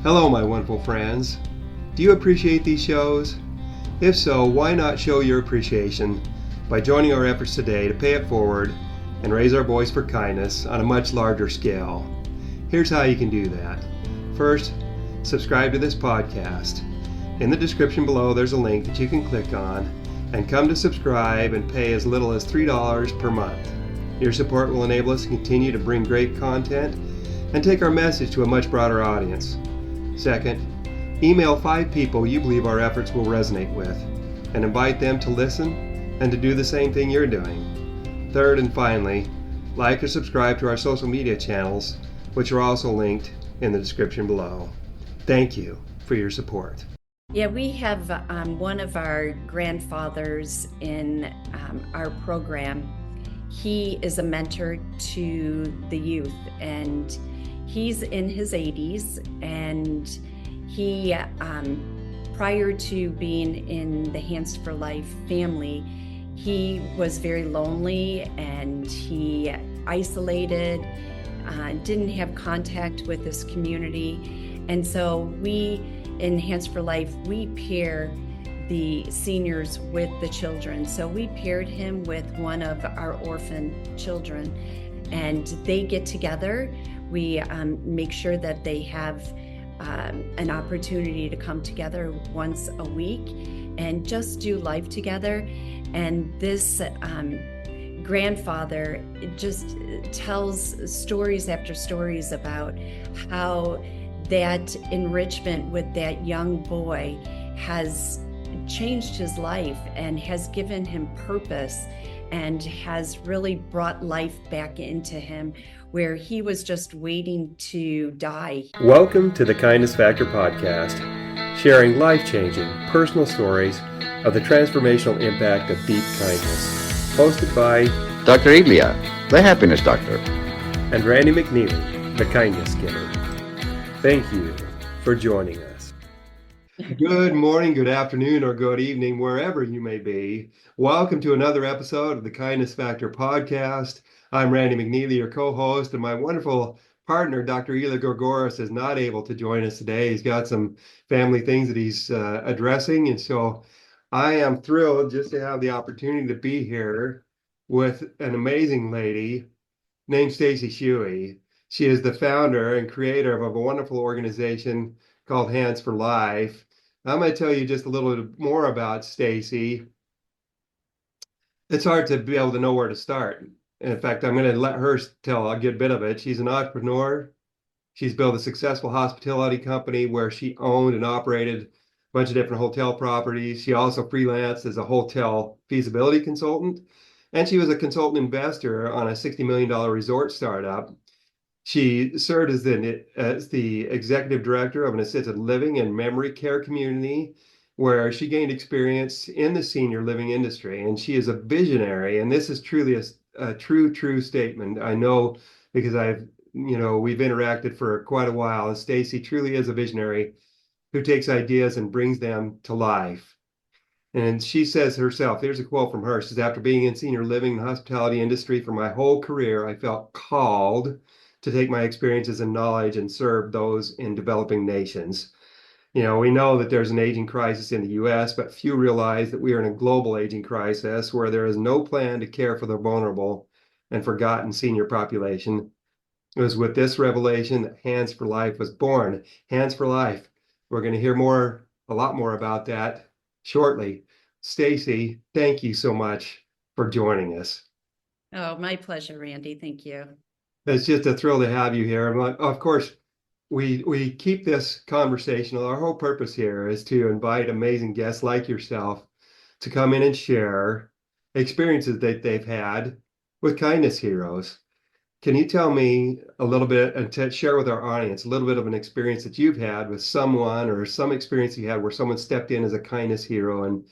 Hello, my wonderful friends. Do you appreciate these shows? If so, why not show your appreciation by joining our efforts today to pay it forward and raise our voice for kindness on a much larger scale? Here's how you can do that. First, subscribe to this podcast. In the description below, there's a link that you can click on and come to subscribe and pay as little as $3 per month. Your support will enable us to continue to bring great content and take our message to a much broader audience. Second, email 5 people you believe our efforts will resonate with and invite them to listen and to do the same thing you're doing. Third and finally, like or subscribe to our social media channels, which are also linked in the description below. Thank you for your support. Yeah, we have one of our grandfathers in our program. He is a mentor to the youth, and he's in his 80s, and he, prior to being in the Hands for Life family, he was very lonely and he isolated, didn't have contact with this community. And so we, in Hands for Life, we pair the seniors with the children. So we paired him with one of our orphan children, and they get together. We make sure that they have an opportunity to come together once a week and just do life together. And this grandfather just tells stories after stories about how that enrichment with that young boy has changed his life and has given him purpose and has really brought life back into him where he was just waiting to die. Welcome to the Kindness Factor podcast, sharing life-changing personal stories of the transformational impact of deep kindness. Hosted by Dr. Elia, the happiness doctor, and Randy McNeely, the kindness giver. Thank you for joining us. Good morning, good afternoon, or good evening, wherever you may be. Welcome to another episode of the Kindness Factor podcast. I'm Randy McNeely, your co-host, and my wonderful partner, Dr. Elia Gourgouris, is not able to join us today. He's got some family things that he's addressing, and so I am thrilled just to have the opportunity to be here with an amazing lady named Stacy Shewey. She is the founder and creator of a wonderful organization called Hands for Life. I'm going to tell you just a little bit more about Stacy. It's hard to be able to know where to start. In fact, I'm going to let her tell a good bit of it. She's an entrepreneur. She's built a successful hospitality company where she owned and operated a bunch of different hotel properties. She also freelanced as a hotel feasibility consultant, and she was a consultant investor on a $60 million resort startup. She served as the executive director of an assisted living and memory care community where she gained experience in the senior living industry. And she is a visionary. And this is truly a true statement. I know because we've interacted for quite a while. And Stacy truly is a visionary who takes ideas and brings them to life. And she says herself, here's a quote from her. She says, after being in senior living and hospitality industry for my whole career, I felt called to take my experiences and knowledge and serve those in developing nations. We know that there's an aging crisis in the US, but few realize that we are in a global aging crisis where there is no plan to care for the vulnerable and forgotten senior population. It was with this revelation that Hands for Life was born. Hands for Life. We're going to hear a lot more about that shortly. Stacy, thank you so much for joining us. Oh, my pleasure, Randy. Thank you. It's just a thrill to have you here. Of course, we keep this conversational. Our whole purpose here is to invite amazing guests like yourself to come in and share experiences that they've had with kindness heroes. Can you tell me a little bit and to share with our audience a little bit of an experience that you've had with someone or some experience you had where someone stepped in as a kindness hero and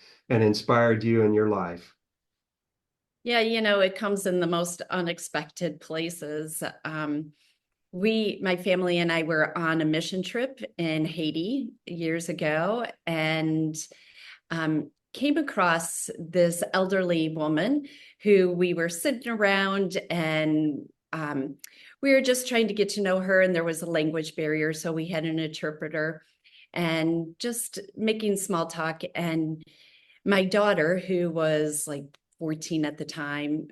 inspired you in your life? Yeah, it comes in the most unexpected places. My family and I were on a mission trip in Haiti years ago and came across this elderly woman who we were sitting around and we were just trying to get to know her, and there was a language barrier, so we had an interpreter and just making small talk. And my daughter, who was like 14 at the time,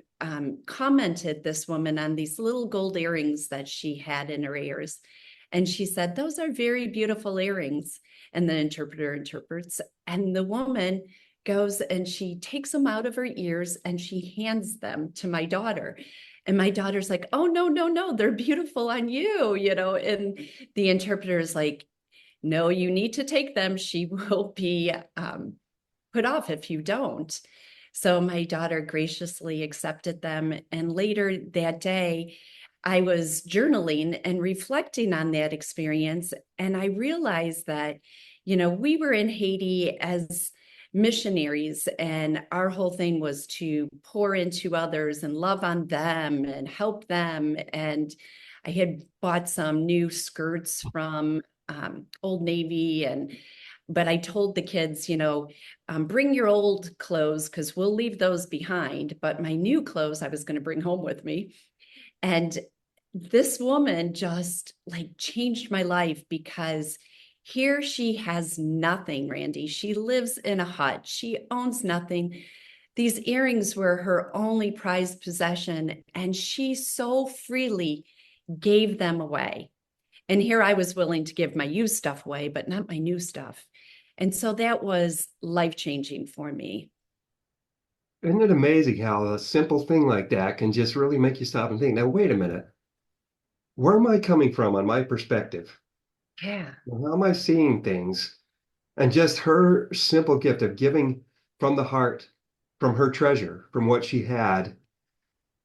commented this woman on these little gold earrings that she had in her ears. And she said, "Those are very beautiful earrings." And the interpreter interprets, and the woman goes and she takes them out of her ears and she hands them to my daughter. And my daughter's like, "Oh, no, no, no, they're beautiful on you, you know." And the interpreter is like, "No, you need to take them. She will be put off if you don't." So my daughter graciously accepted them. And later that day, I was journaling and reflecting on that experience. And I realized that, we were in Haiti as missionaries, and our whole thing was to pour into others and love on them and help them. And I had bought some new skirts from Old Navy, but I told the kids, bring your old clothes because we'll leave those behind. But my new clothes I was going to bring home with me. And this woman just like changed my life, because here she has nothing, Randy. She lives in a hut. She owns nothing. These earrings were her only prized possession, and she so freely gave them away. And here I was willing to give my used stuff away, but not my new stuff. And so that was life-changing for me. Isn't it amazing how a simple thing like that can just really make you stop and think, now, wait a minute, where am I coming from on my perspective? Yeah. How am I seeing things? And just her simple gift of giving from the heart, from her treasure, from what she had,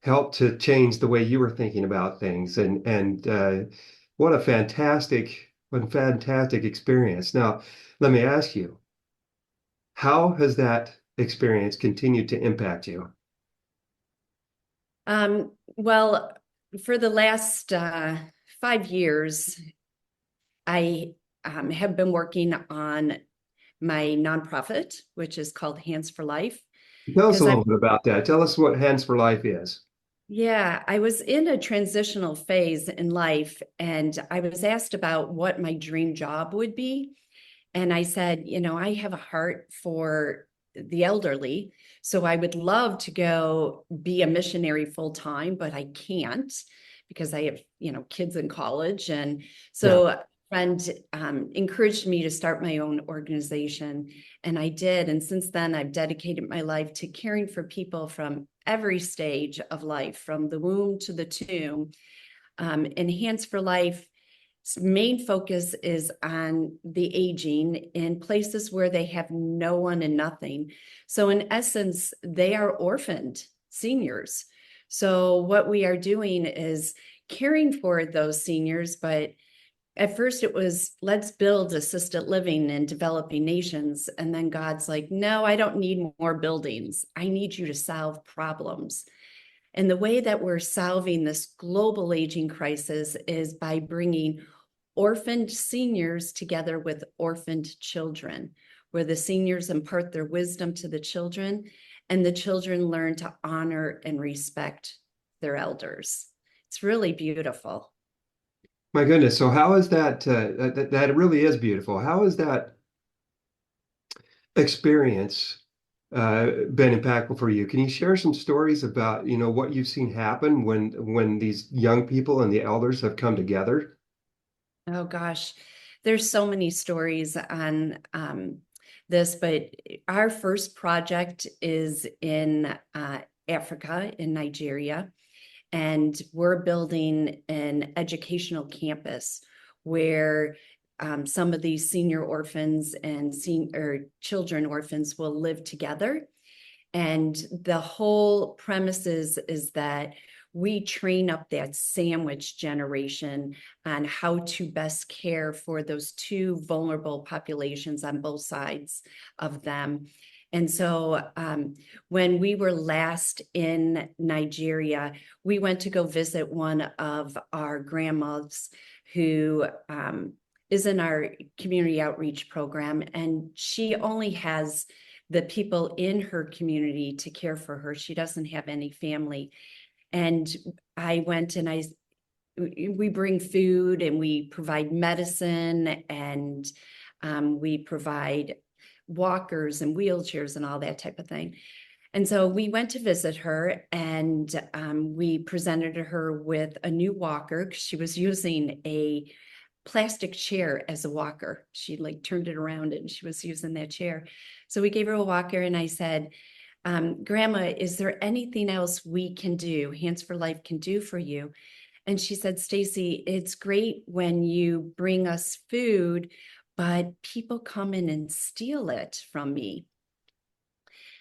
helped to change the way you were thinking about things. And what a fantastic experience. Now, let me ask you, how has that experience continued to impact you? Well, for the last 5 years, I have been working on my nonprofit, which is called Hands for Life. Tell us a Because little bit about that. Tell us what Hands for Life is. yeah, I was in a transitional phase in life, and I was asked about what my dream job would be. And I said, I have a heart for the elderly. So I would love to go be a missionary full time, but I can't because I have, kids in college. And Yeah. so a friend encouraged me to start my own organization. And I did. And since then, I've dedicated my life to caring for people from every stage of life, from the womb to the tomb. And Hands for Life main focus is on the aging in places where they have no one and nothing. So in essence, they are orphaned seniors. So what we are doing is caring for those seniors, but at first it was, let's build assisted living in developing nations. And then God's like, no, I don't need more buildings. I need you to solve problems. And the way that we're solving this global aging crisis is by bringing orphaned seniors together with orphaned children, where the seniors impart their wisdom to the children, and the children learn to honor and respect their elders. It's really beautiful. My goodness. So how is that really is beautiful. How has that experience been impactful for you? Can you share some stories about, what you've seen happen when these young people and the elders have come together? Oh gosh, there's so many stories on this, but our first project is in Africa, in Nigeria, and we're building an educational campus where some of these senior orphans and children orphans will live together. And the whole premise is that we train up that sandwich generation on how to best care for those two vulnerable populations on both sides of them. And so when we were last in Nigeria, we went to go visit one of our grandmas who is in our community outreach program, and she only has the people in her community to care for her. She doesn't have any family. And I went and I we bring food and we provide medicine, and we provide walkers and wheelchairs and all that type of thing. And so we went to visit her, and we presented her with a new walker because she was using a plastic chair as a walker. She like turned it around and she was using that chair. So we gave her a walker, and I said, Grandma, is there anything else we can do, Hands for Life can do for you? And she said, Stacy, it's great when you bring us food, but people come in and steal it from me.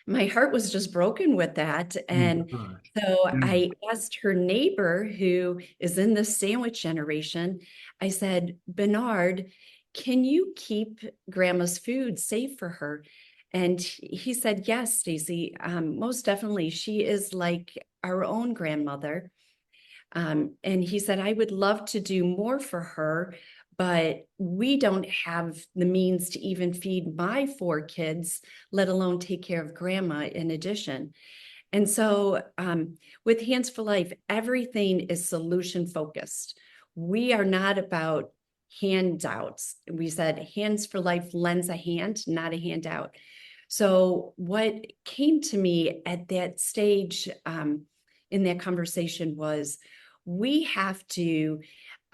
My heart was just broken with that. Oh my And gosh. so Yeah. I asked her neighbor, who is in the sandwich generation, I said, Bernard, can you keep Grandma's food safe for her? And he said, yes, Stacy, most definitely. She is like our own grandmother. And he said, I would love to do more for her, but we don't have the means to even feed my 4 kids, let alone take care of Grandma in addition. And so with Hands for Life, everything is solution focused. We are not about handouts. We said Hands for Life lends a hand, not a handout. So what came to me at that stage in that conversation was, we have to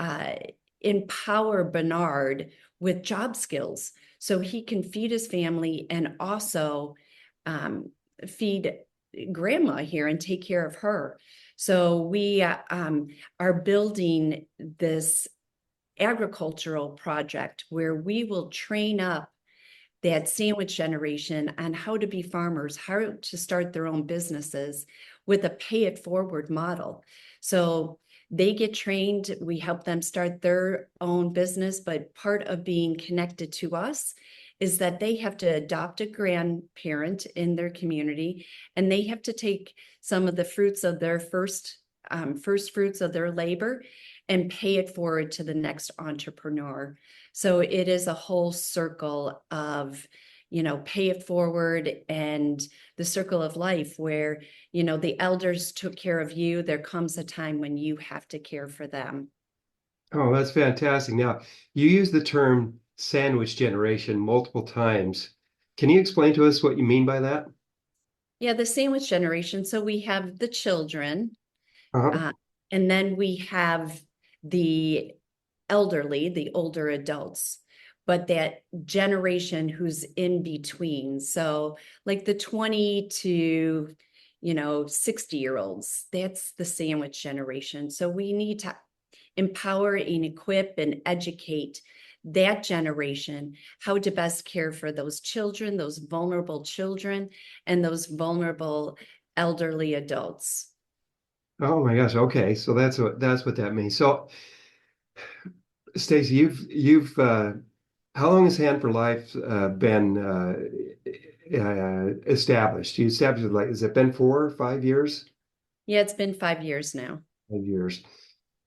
uh, empower Bernard with job skills so he can feed his family and also feed Grandma here and take care of her. So we are building this agricultural project where we will train up that sandwich generation on how to be farmers, how to start their own businesses with a pay it forward model. So they get trained, we help them start their own business, but part of being connected to us is that they have to adopt a grandparent in their community, and they have to take some of the fruits of their first fruits of their labor and pay it forward to the next entrepreneur. So it is a whole circle of, pay it forward, and the circle of life where, the elders took care of you. There comes a time when you have to care for them. Oh, that's fantastic. Now, you use the term sandwich generation multiple times. Can you explain to us what you mean by that? Yeah, the sandwich generation. So we have the children, Uh-huh. uh, and then we have the elderly, the older adults, but that generation who's in between. So like the 20 to 60-year-olds, that's the sandwich generation. So we need to empower and equip and educate that generation how to best care for those children, those vulnerable children, and those vulnerable elderly adults. Oh my gosh. Okay. So that's what that means. So, Stacy, you've how long has Hand for Life been established? You established it, like, has it been 4 or 5 years? Yeah, it's been 5 years now. 5 years.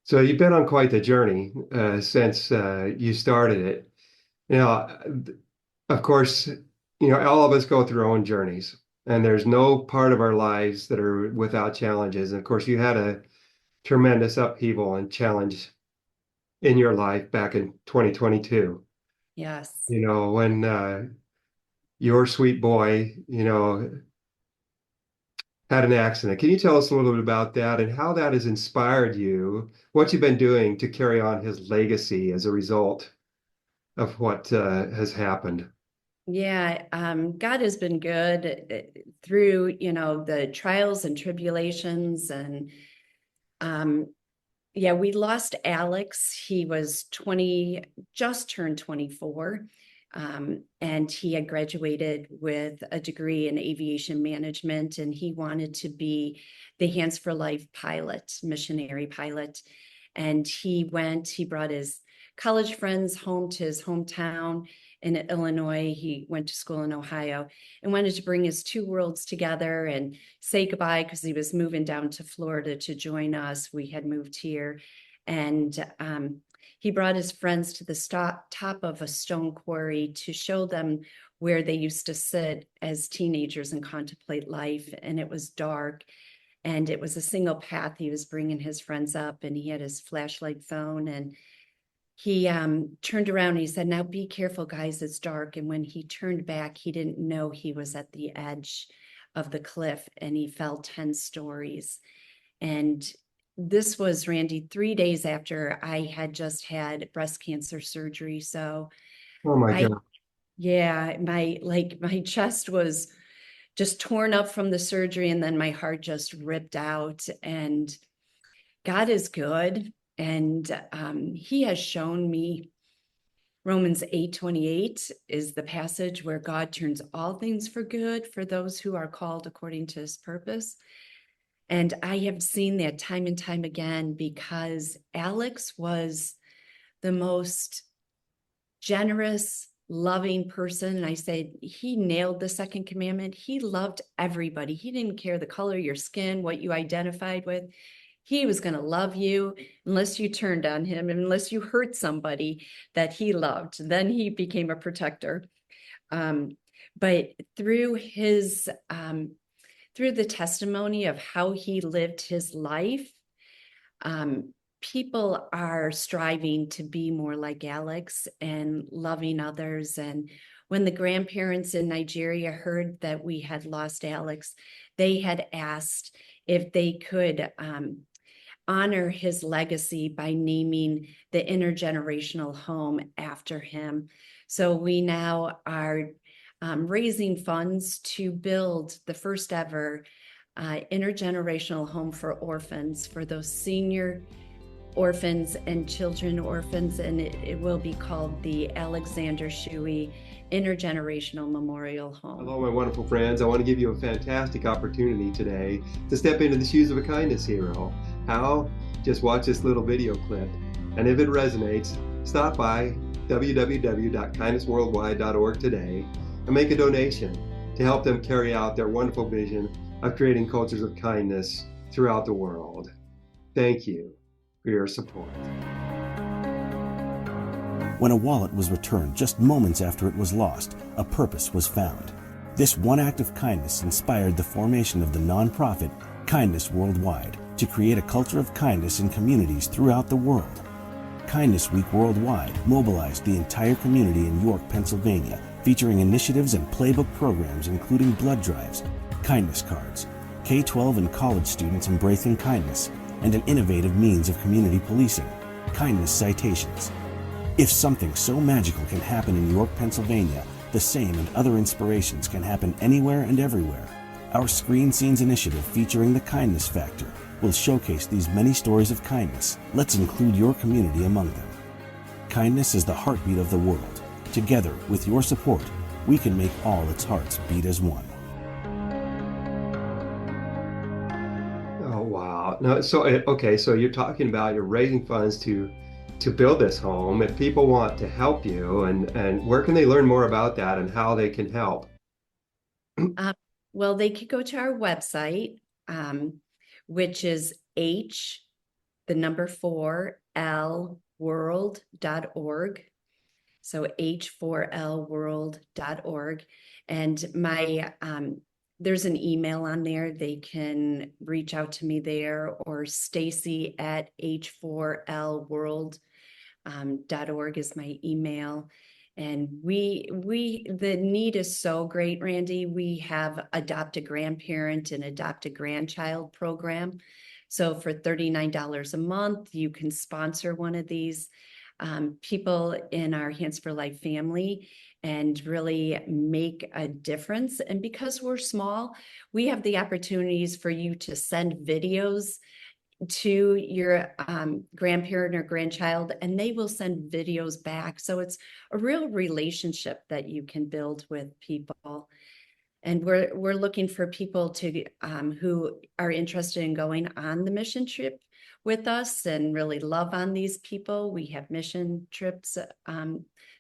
So you've been on quite the journey since you started it. Now, of course, all of us go through our own journeys, and there's no part of our lives that are without challenges. And of course, you had a tremendous upheaval and challenge in your life back in 2022. Yes. When your sweet boy, had an accident. Can you tell us a little bit about that and how that has inspired you, what you've been doing to carry on his legacy as a result of what has happened? Yeah, God has been good through, the trials and tribulations. And yeah, we lost Alex. He was 20, just turned 24. And he had graduated with a degree in aviation management, and he wanted to be the Hands for Life pilot, missionary pilot. And he brought his college friends home to his hometown in Illinois. He went to school in Ohio and wanted to bring his two worlds together and say goodbye, because he was moving down to Florida to join us. We had moved here. And he brought his friends to the top of a stone quarry to show them where they used to sit as teenagers and contemplate life. And it was dark. and it was a single path. He was bringing his friends up, and he had his flashlight phone, and he turned around and he said, "Now be careful, guys, it's dark." And when he turned back, he didn't know he was at the edge of the cliff, and he fell 10 stories. And this was, Randy, 3 days after I had just had breast cancer surgery. So Oh my God. yeah, my chest was just torn up from the surgery, and then my heart just ripped out. And God is good, and he has shown me Romans 8:28 is the passage where God turns all things for good for those who are called according to his purpose. And I have seen that time and time again, because Alex was the most generous, loving person. And I said, he nailed the second commandment. He loved everybody. He didn't care the color of your skin, what you identified with. He was going to love you unless you turned on him, unless you hurt somebody that he loved. Then he became a protector. But through his, through the testimony of how he lived his life, people are striving to be more like Alex and loving others. And when the grandparents in Nigeria heard that we had lost Alex, they had asked if they could honor his legacy by naming the intergenerational home after him. So we now are raising funds to build the first ever intergenerational home for orphans, for those senior orphans and children orphans, and it will be called the Alexander Shewey Intergenerational Memorial Home. Hello, my wonderful friends. I want to give you a fantastic opportunity today to step into the shoes of a kindness hero. How? Just watch this little video clip, and if it resonates, stop by www.kindnessworldwide.org today and make a donation to help them carry out their wonderful vision of creating cultures of kindness throughout the world. Thank you for your support. When a wallet was returned just moments after it was lost, a purpose was found. This one act of kindness inspired the formation of the nonprofit Kindness Worldwide to create a culture of kindness in communities throughout the world. Kindness Week Worldwide mobilized the entire community in York, Pennsylvania, featuring initiatives and playbook programs including blood drives, kindness cards, K-12 and college students embracing kindness, and an innovative means of community policing, kindness citations. If something so magical can happen in York, Pennsylvania, the same and other inspirations can happen anywhere and everywhere. Our Screen Scenes initiative featuring the Kindness Factor will showcase these many stories of kindness. Let's include your community among them. Kindness is the heartbeat of the world. Together, with your support, we can make all its hearts beat as one. Oh, wow. No, so, okay, so you're talking about you're raising funds to build this home. If people want to help you, and where can they learn more about that and how they can help? Well, they could go to our website, which is h4lworld.org. So h4lworld.org. And there's an email on there. They can reach out to me there, or Stacy at h4lworld.org is my email. And the need is so great, Randy. We have adopt a grandparent and adopt a grandchild program. So for $39 a month, you can sponsor one of these people in our Hands for Life family and really make a difference. And because we're small, we have the opportunities for you to send videos to your grandparent or grandchild, and they will send videos back. So it's a real relationship that you can build with people. And we're looking for people to who are interested in going on the mission trip with us and really love on these people. We have mission trips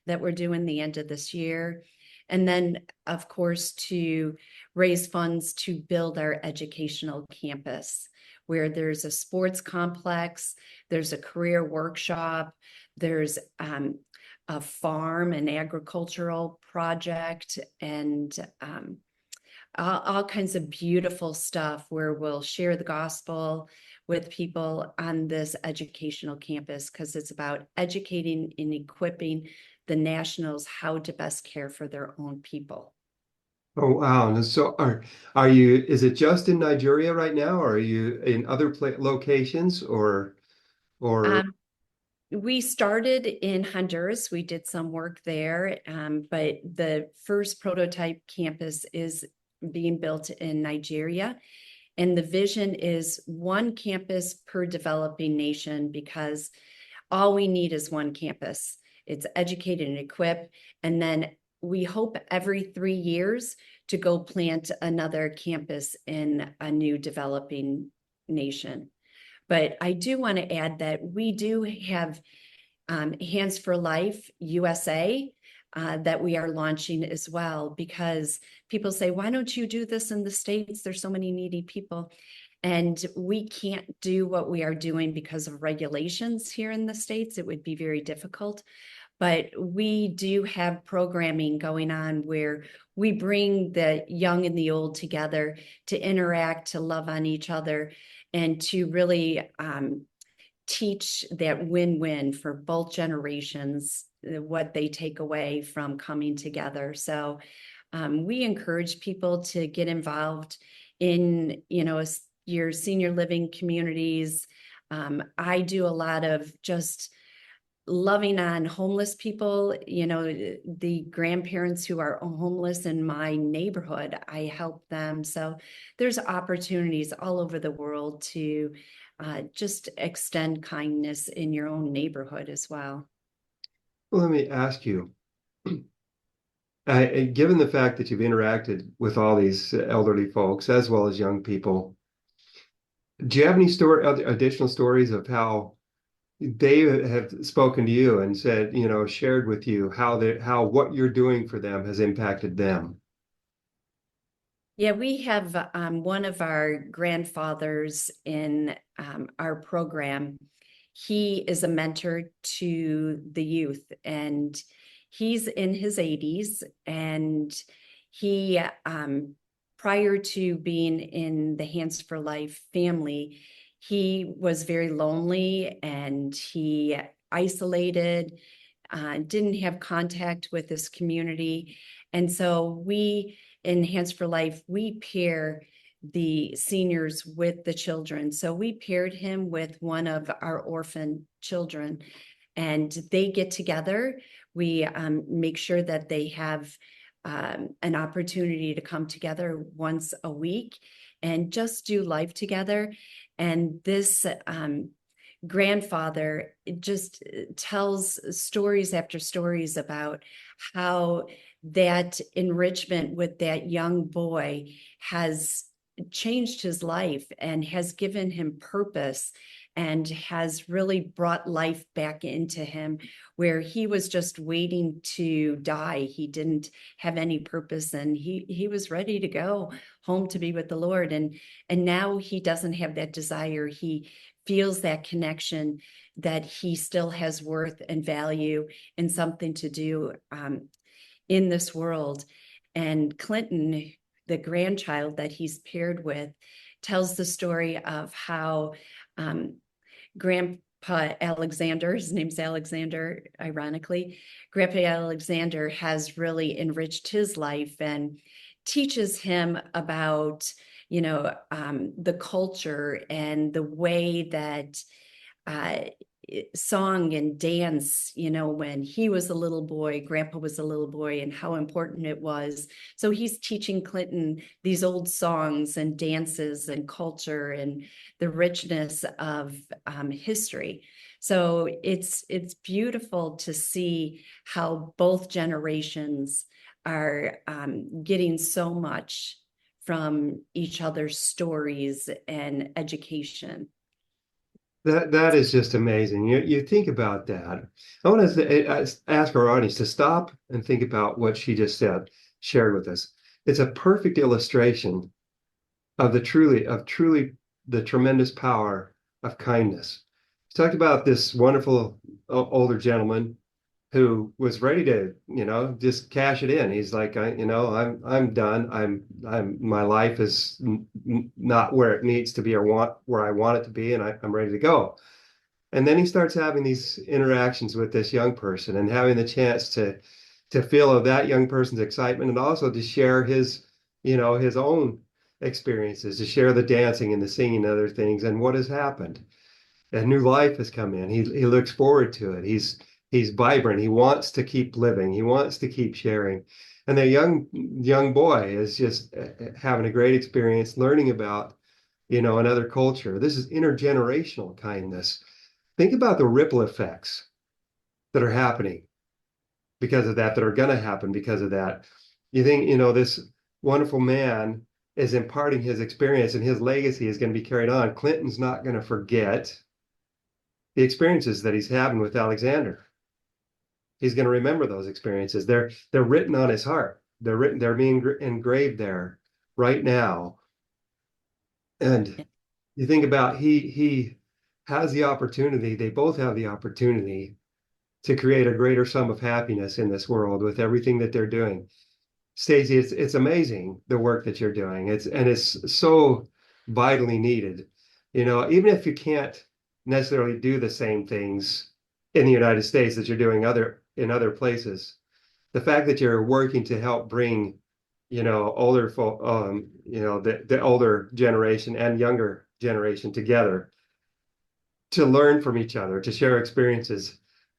that we're doing the end of this year. And then, of course, to raise funds to build our educational campus, where there's a sports complex, there's a career workshop, there's a farm and agricultural project, and all kinds of beautiful stuff where we'll share the gospel with people on this educational campus, because it's about educating and equipping the nationals how to best care for their own people. Oh, wow. And so are you, is it just in Nigeria right now, or are you in other locations or Um, we started in Honduras. We did some work there, but the first prototype campus is being built in Nigeria. And the vision is one campus per developing nation, because all we need is one campus. It's educate and equip. And then we hope every 3 years to go plant another campus in a new developing nation. But I do want to add that we do have Hands for Life USA that we are launching as well, because people say, why don't you do this in the States? There's so many needy people. And we can't do what we are doing because of regulations here in the States. It would be very difficult. But we do have programming going on where we bring the young and the old together to interact, to love on each other, and to really teach that win-win for both generations, what they take away from coming together. So we encourage people to get involved in, your senior living communities. I do a lot of just loving on homeless people, the grandparents who are homeless in my neighborhood. I help them. So there's opportunities all over the world to just extend kindness in your own neighborhood as well. well, let me ask you, given the fact that you've interacted with all these elderly folks as well as young people, do you have any additional stories of how they have spoken to you and said, shared with you how what you're doing for them has impacted them? Yeah, we have one of our grandfathers in our program. He is a mentor to the youth, and he's in his 80s. And he, prior to being in the Hands for Life family, he was very lonely and he isolated, didn't have contact with his community. And so we, in Hands for Life, we pair the seniors with the children. So we paired him with one of our orphan children, and they get together. We make sure that they have an opportunity to come together once a week and just do life together. And this grandfather just tells stories after stories about how that enrichment with that young boy has changed his life and has given him purpose and has really brought life back into him, where he was just waiting to die. He didn't have any purpose, and he was ready to go home to be with the Lord. And now he doesn't have that desire. He feels that connection, that he still has worth and value and something to do in this world. And Clinton, the grandchild that he's paired with, tells the story of how Grandpa Alexander, his name's Alexander, ironically, Grandpa Alexander has really enriched his life and teaches him about, the culture and the way that song and dance, when he was a little boy, Grandpa was a little boy, and how important it was. So he's teaching Clinton these old songs and dances and culture and the richness of history. So it's beautiful to see how both generations are getting so much from each other's stories and education. That is just amazing. You think about that. I want to ask our audience to stop and think about what she just shared with us. It's a perfect illustration of truly the tremendous power of kindness. She talked about this wonderful older gentleman who was ready to, just cash it in. He's like, I'm done. My life is not where it needs to be or where I want it to be, and I'm ready to go. And then he starts having these interactions with this young person and having the chance to feel of that young person's excitement, and also to share his own experiences, to share the dancing and the singing and other things. And what has happened? A new life has come in. He looks forward to it. He's vibrant. He wants to keep living. He wants to keep sharing. And the young boy is just having a great experience learning about, another culture. This is intergenerational kindness. Think about the ripple effects that are happening because of that are going to happen because of that. You think, this wonderful man is imparting his experience, and his legacy is going to be carried on. Clinton's not going to forget the experiences that he's having with Alexander. He's going to remember those experiences. They're written on his heart. They're being engraved there right now. And you think about he has the opportunity, they both have the opportunity to create a greater sum of happiness in this world with everything that they're doing. Stacy, it's amazing the work that you're doing. It's so vitally needed. Even if you can't necessarily do the same things in the United States that you're doing in other places, the fact that you're working to help bring, older folk, the older generation and younger generation together to learn from each other, to share experiences,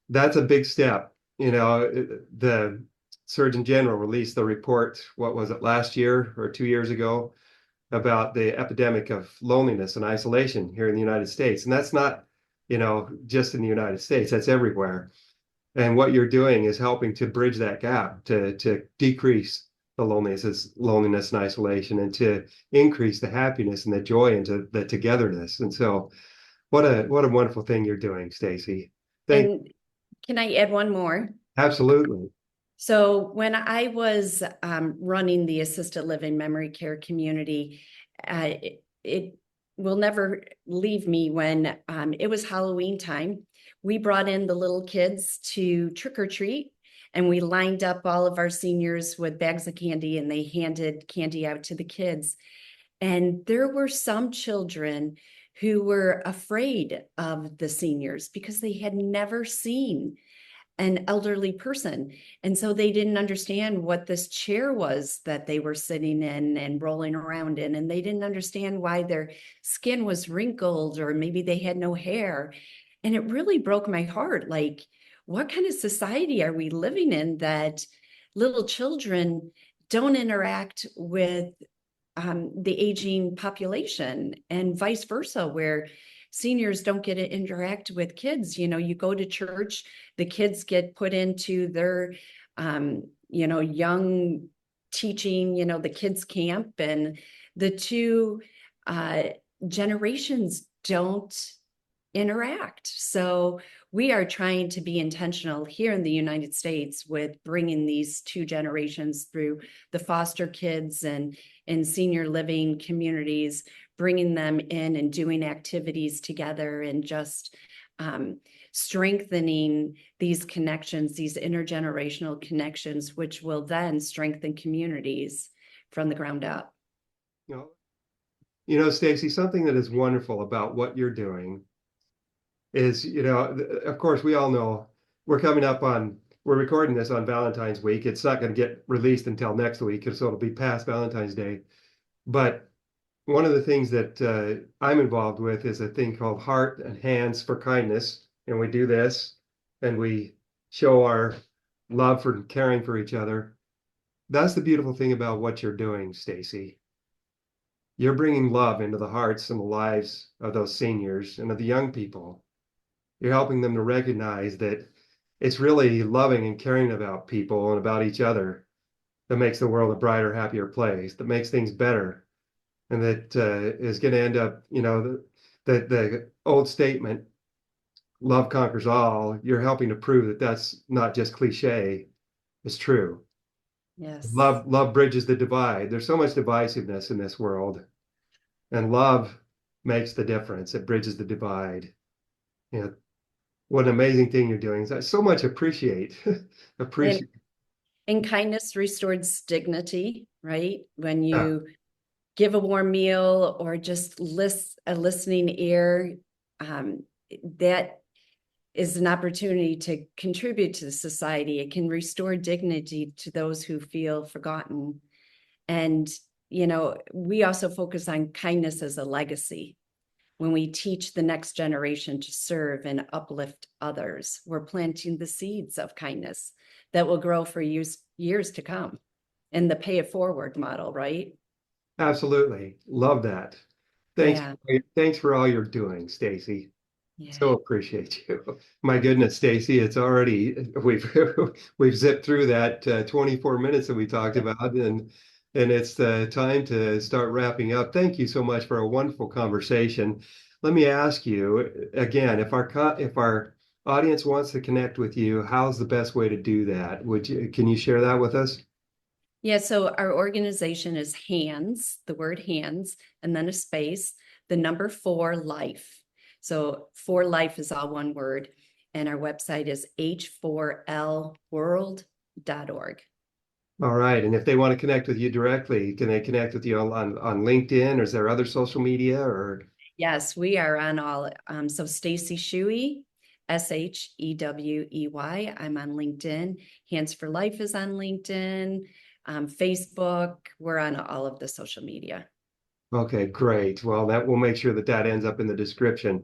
that's a big step. The Surgeon General released the report, what was it, last year or 2 years ago, about the epidemic of loneliness and isolation here in the United States. And that's not, just in the United States, that's everywhere. And what you're doing is helping to bridge that gap, to decrease the loneliness and isolation, and to increase the happiness and the joy and the togetherness. And so what a wonderful thing you're doing, Stacy. And can I add one more? Absolutely. So when I was running the assisted living memory care community, it will never leave me when it was Halloween time. We brought in the little kids to trick or treat, and we lined up all of our seniors with bags of candy, and they handed candy out to the kids. And there were some children who were afraid of the seniors because they had never seen an elderly person. And so they didn't understand what this chair was that they were sitting in and rolling around in. And they didn't understand why their skin was wrinkled, or maybe they had no hair. And it really broke my heart. Like, what kind of society are we living in that little children don't interact with the aging population, and vice versa, where seniors don't get to interact with kids? You go to church, the kids get put into their, young teaching, the kids camp, and the two generations don't interact. So we are trying to be intentional here in the United States with bringing these two generations through the foster kids and senior living communities, bringing them in and doing activities together, and just strengthening these connections, these intergenerational connections, which will then strengthen communities from the ground up. Stacy, something that is wonderful about what you're doing is, of course, we all know we're recording this on Valentine's week. It's not going to get released until next week, so it'll be past Valentine's Day. But one of the things that I'm involved with is a thing called Heart and Hands for Kindness. And we do this, and we show our love for caring for each other. That's the beautiful thing about what you're doing, Stacy. You're bringing love into the hearts and the lives of those seniors and of the young people. You're helping them to recognize that it's really loving and caring about people and about each other that makes the world a brighter, happier place, that makes things better, and that is going to end up, the old statement, love conquers all. You're helping to prove that that's not just cliche, it's true. Yes. Love bridges the divide. There's so much divisiveness in this world, and love makes the difference. It bridges the divide. What an amazing thing you're doing. I so much appreciate. And, Appreciate. and kindness restores dignity, right? When Yeah, you give a warm meal or just a listening ear, um, that is an opportunity to contribute to society. It can restore dignity to those who feel forgotten. And, we also focus on kindness as a legacy. When we teach the next generation to serve and uplift others, we're planting the seeds of kindness that will grow for years to come in the pay it forward model, right? absolutely. Love that. Thanks. Yeah. Thanks for all you're doing, Stacy. Yeah. So appreciate you. My goodness, Stacy, it's already we've we've zipped through that 24 minutes that we talked about, and it's the time to start wrapping up. Thank you so much for a wonderful conversation. Let me ask you again, if our audience wants to connect with you, how's the best way to do that? Can you share that with us? Yeah, so our organization is HANDS, the word hands, and then a space, the number 4 life. So 4 life is all one word. And our website is h4lworld.org. All right. And if they want to connect with you directly, can they connect with you on LinkedIn, or is there other social media or? Yes, we are on all. So Stacy Shewey, Shewey. I'm on LinkedIn. Hands for Life is on LinkedIn. Facebook. We're on all of the social media. Okay, great. Well, that we'll make sure that that ends up in the description.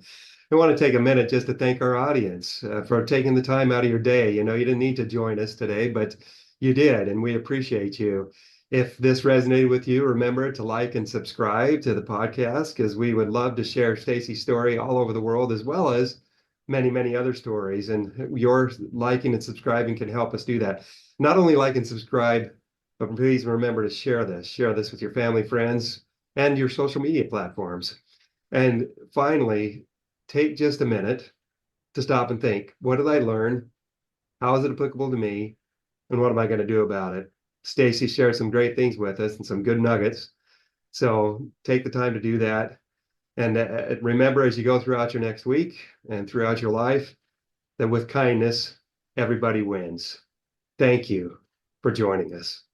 I want to take a minute just to thank our audience for taking the time out of your day. You didn't need to join us today, but you did, and we appreciate you. If this resonated with you, remember to like and subscribe to the podcast because we would love to share Stacy's story all over the world as well as many, many other stories. And your liking and subscribing can help us do that. Not only like and subscribe, but please remember to share this. Share this with your family, friends, and your social media platforms. And finally, take just a minute to stop and think, what did I learn? How is it applicable to me? And what am I going to do about it? Stacy shared some great things with us and some good nuggets. So take the time to do that. And remember, as you go throughout your next week and throughout your life, that with kindness, everybody wins. Thank you for joining us.